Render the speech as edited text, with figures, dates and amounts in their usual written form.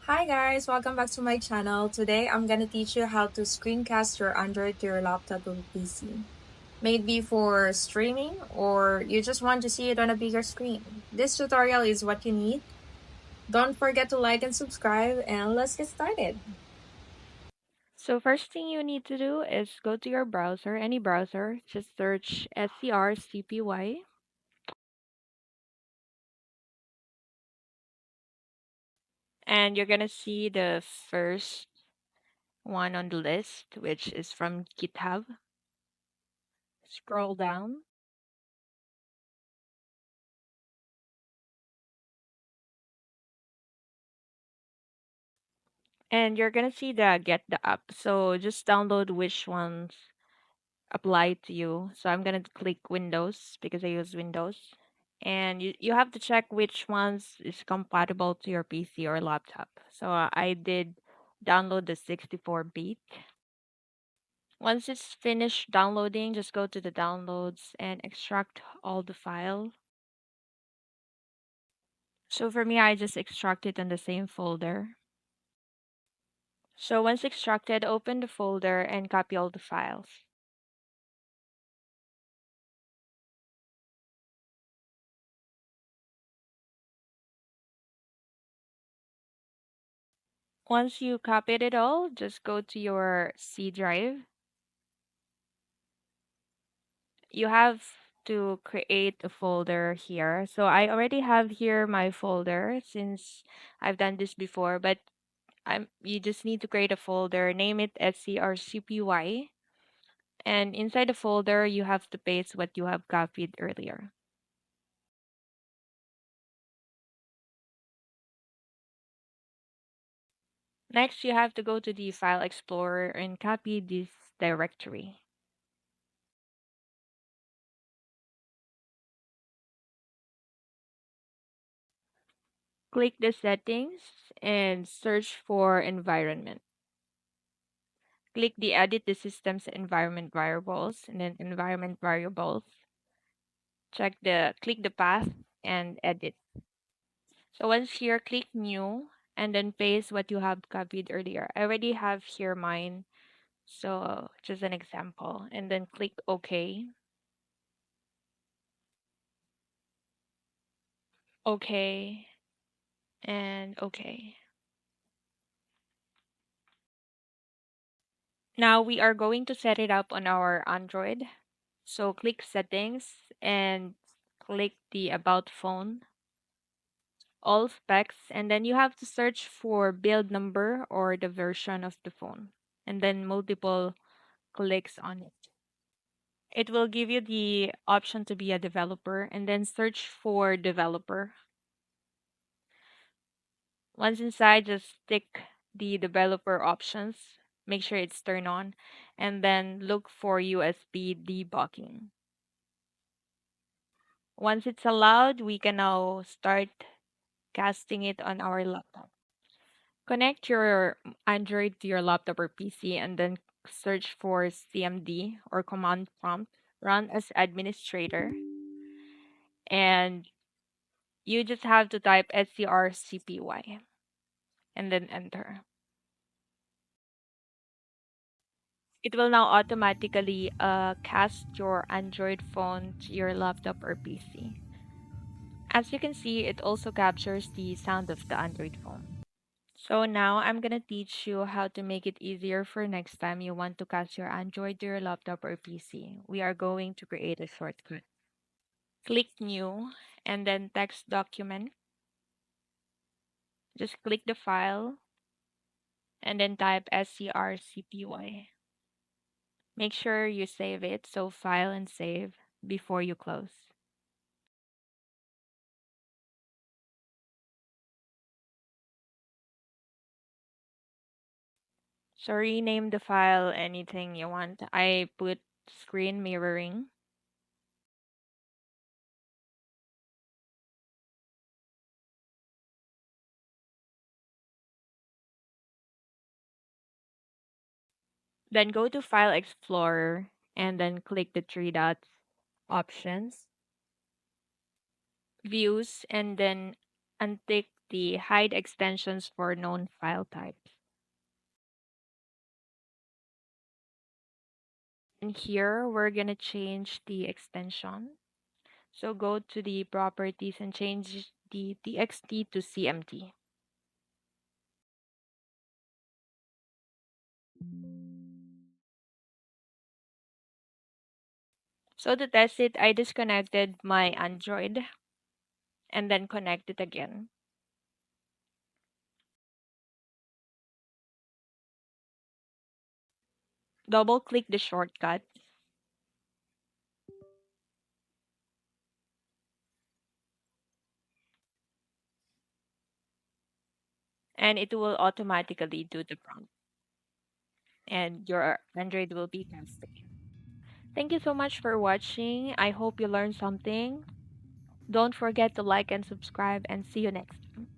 Hi guys, welcome back to my channel. Today I'm gonna teach you how to screencast your Android to your laptop or PC. Maybe for streaming or you just want to see it on a bigger screen. This tutorial is what you need. Don't forget to like and subscribe and let's get started. So first thing you need to do is go to your browser, any browser, just search scrcpy, and you're gonna see the first one on the list, which is from GitHub. Scroll down, and you're gonna see the get the app. So just download which ones apply to you. So I'm gonna click Windows because I use Windows. And you have to check which ones is compatible to your PC or laptop. So I did download the 64-bit. Once it's finished downloading, just go to the downloads and extract all the file. So for me, I just extract it in the same folder. So once extracted, open the folder and copy all the files. Once you copied it all, just go to your C drive. You have to create a folder here. So I already have here my folder since I've done this before, but you just need to create a folder, name it scrcpy, and inside the folder you have to paste what you have copied earlier. Next, you have to go to the file explorer and copy this directory. Click the settings and search for environment. Click the edit the system's environment variables and then environment variables. Click the path and edit. So once here, click new and then paste what you have copied earlier. I already have here mine. So just an example. And then click OK. OK. And OK. Now we are going to set it up on our Android. So click settings and click the about phone, all specs, and then you have to search for build number or the version of the phone, and then multiple clicks on it. It will give you the option to be a developer and then search for developer. Once inside, just tick the developer options, make sure it's turned on, and then look for USB debugging. Once it's allowed, we can now start casting it on our laptop. Connect your Android to your laptop or PC and then search for CMD or command prompt, run as administrator, and you just have to type scrcpy and then enter. It will now automatically cast your Android phone to your laptop or PC. As you can see, it also captures the sound of the Android phone. So now I'm going to teach you how to make it easier for next time you want to cast your Android to your laptop or PC. We are going to create a shortcut. Click New and then Text Document. Just click the file and then type scrcpy. Make sure you save it, so file and save before you close. So rename the file anything you want. I put screen mirroring. Then go to File Explorer and then click the three dots options, views, and then untick the hide extensions for known file types. And here we're going to change the extension. So go to the properties and change the txt to CMT. So to test it, I disconnected my Android and then connect it again. Double click the shortcut and it will automatically do the prompt and your Android will be tested. Thank you so much for watching. I hope you learned something. Don't forget to like and subscribe and see you next time.